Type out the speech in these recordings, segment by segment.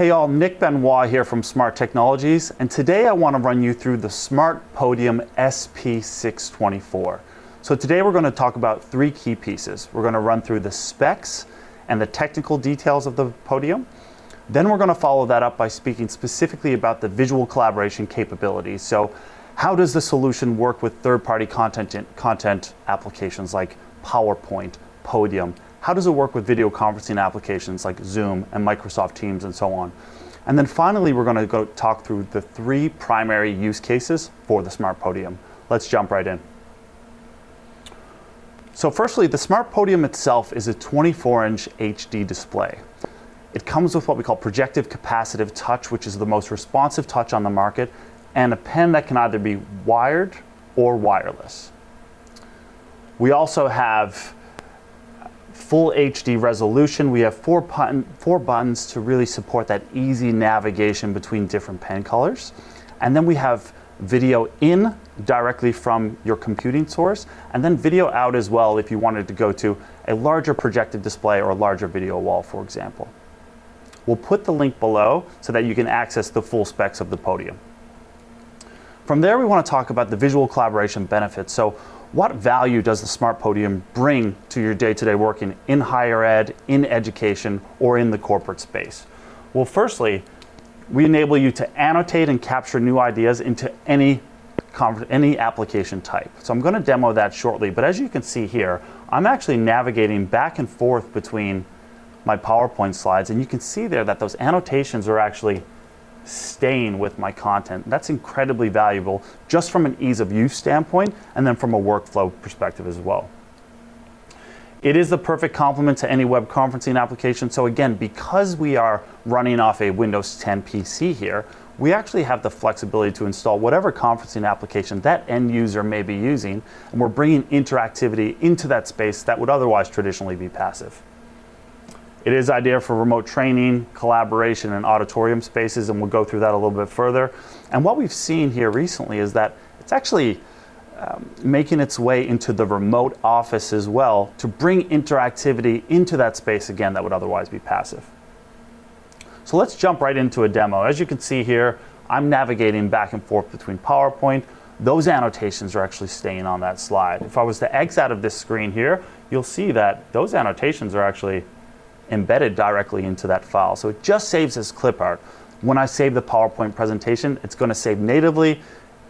Hey all, Nick Benoit here from Smart Technologies, and today I want to run you through the Smart Podium SP624. So today we're going to talk about three key pieces. We're going to run through the specs and the technical details of the Podium. Then we're going to follow that up by speaking specifically about the visual collaboration capabilities. So how does the solution work with third-party content applications like PowerPoint, Podium? How does it work with video conferencing applications like Zoom and Microsoft Teams and so on? And then finally, we're going to go talk through the three primary use cases for the Smart Podium. Let's jump right in. So firstly, the Smart Podium itself is a 24-inch HD display. It comes with what we call projective capacitive touch, which is the most responsive touch on the market, and a pen that can either be wired or wireless. We also have full HD resolution. We have four buttons to really support that easy navigation between different pen colors. And then we have video in directly from your computing source, and then video out as well if you wanted to go to a larger projected display or a larger video wall, for example. We'll put the link below so that you can access the full specs of the Podium. From there, we want to talk about the visual collaboration benefits. So what value does the Smart Podium bring to your day-to-day working in higher ed, in education, or in the corporate space? Well, firstly, we enable you to annotate and capture new ideas into any application type. So I'm going to demo that shortly, but as you can see here, I'm actually navigating back and forth between my PowerPoint slides, and you can see there that those annotations are actually staying with my content. That's incredibly valuable just from an ease of use standpoint and then from a workflow perspective as well. It is the perfect complement to any web conferencing application. So again, because we are running off a Windows 10 PC here, we actually have the flexibility to install whatever conferencing application that end user may be using, and we're bringing interactivity into that space that would otherwise traditionally be passive. It is ideal for remote training, collaboration, and auditorium spaces, and we'll go through that a little bit further. And what we've seen here recently is that it's actually making its way into the remote office as well to bring interactivity into that space again that would otherwise be passive. So let's jump right into a demo. As you can see here, I'm navigating back and forth between PowerPoint. Those annotations are actually staying on that slide. If I was to exit out of this screen here, you'll see that those annotations are actually embedded directly into that file. So it just saves as clip art. When I save the PowerPoint presentation, it's going to save natively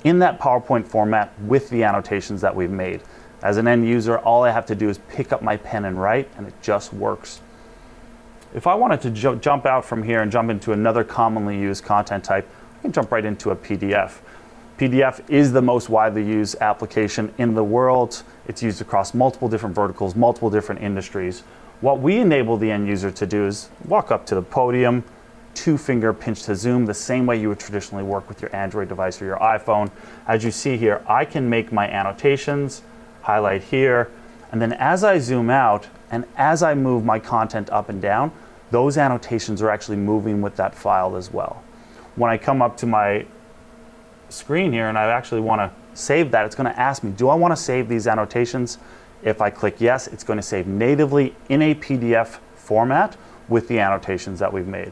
in that PowerPoint format with the annotations that we've made. As an end user, all I have to do is pick up my pen and write, and it just works. If I wanted to jump out from here and jump into another commonly used content type, I can jump right into a PDF. PDF is the most widely used application in the world. It's used across multiple different verticals, multiple different industries. What we enable the end user to do is walk up to the Podium, two-finger pinch to zoom, the same way you would traditionally work with your Android device or your iPhone. As you see here, I can make my annotations, highlight here, and then as I zoom out and as I move my content up and down, those annotations are actually moving with that file as well. When I come up to my screen here and I actually want to save that, it's going to ask me, do I want to save these annotations? If I click yes, it's going to save natively in a PDF format with the annotations that we've made.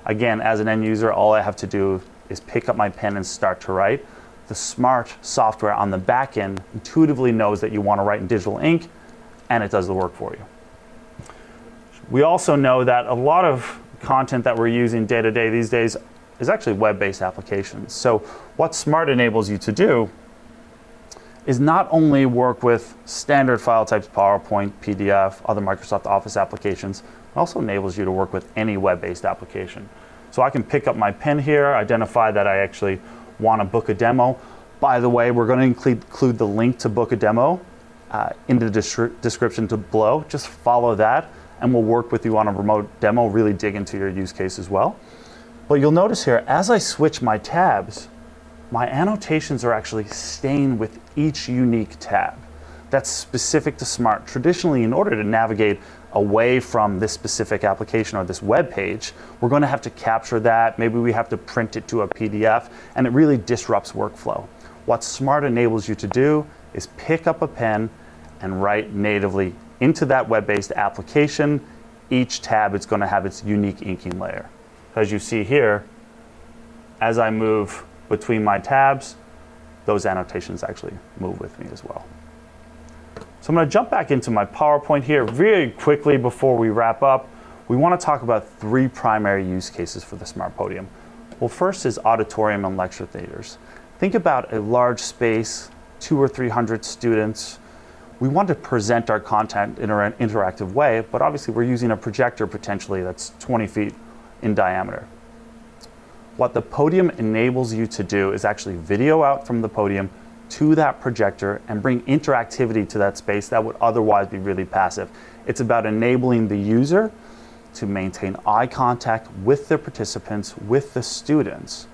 Again, as an end user, all I have to do is pick up my pen and start to write. The smart software on the back end intuitively knows that you want to write in digital ink, and it does the work for you. We also know that a lot of content that we're using day to day these days is actually web-based applications. So what Smart enables you to do is not only work with standard file types, PowerPoint, PDF, other Microsoft Office applications, it also enables you to work with any web-based application. So I can pick up my pen here, identify that I actually want to book a demo. By the way, we're going to include the link to book a demo in the description below. Just follow that, and we'll work with you on a remote demo, really dig into your use case as well. But you'll notice here, as I switch my tabs, my annotations are actually staying with each unique tab. That's specific to Smart. Traditionally, in order to navigate away from this specific application or this web page, we're going to have to capture that. Maybe we have to print it to a PDF, and it really disrupts workflow. What Smart enables you to do is pick up a pen and write natively into that web-based application. Each tab is going to have its unique inking layer. As you see here, as I move between my tabs, those annotations actually move with me as well. So I'm going to jump back into my PowerPoint here very quickly before we wrap up. We want to talk about 3 primary use cases for the Smart Podium. Well, first is auditorium and lecture theaters. Think about a large space, 200 or 300 students. We want to present our content in an interactive way, but obviously we're using a projector potentially that's 20 feet in diameter. What the Podium enables you to do is actually video out from the podium to that projector and bring interactivity to that space that would otherwise be really passive. It's about enabling the user to maintain eye contact with the participants, with the students,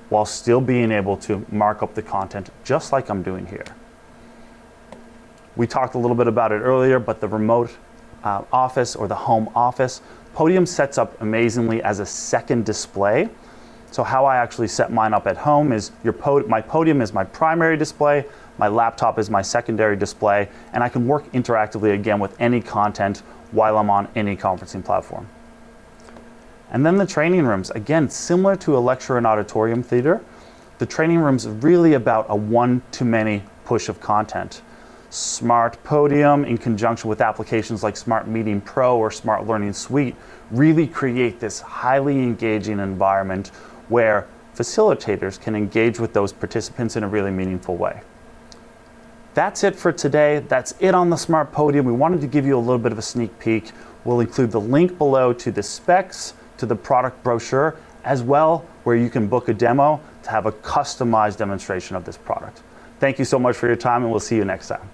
while still being able to mark up the content just like I'm doing here. We talked a little bit about it earlier, but the remote office or the home office, Podium sets up amazingly as a second display. So how I actually set mine up at home is my Podium is my primary display, my laptop is my secondary display, and I can work interactively again with any content while I'm on any conferencing platform. And then the training rooms, again, similar to a lecture and auditorium theater, the training rooms are really about a one-to-many push of content. Smart Podium in conjunction with applications like Smart Meeting Pro or Smart Learning Suite really create this highly engaging environment where facilitators can engage with those participants in a really meaningful way. That's it for today. That's it on the Smart Podium. We wanted to give you a little bit of a sneak peek. We'll include the link below to the specs, to the product brochure, as well where you can book a demo to have a customized demonstration of this product. Thank you so much for your time, and we'll see you next time.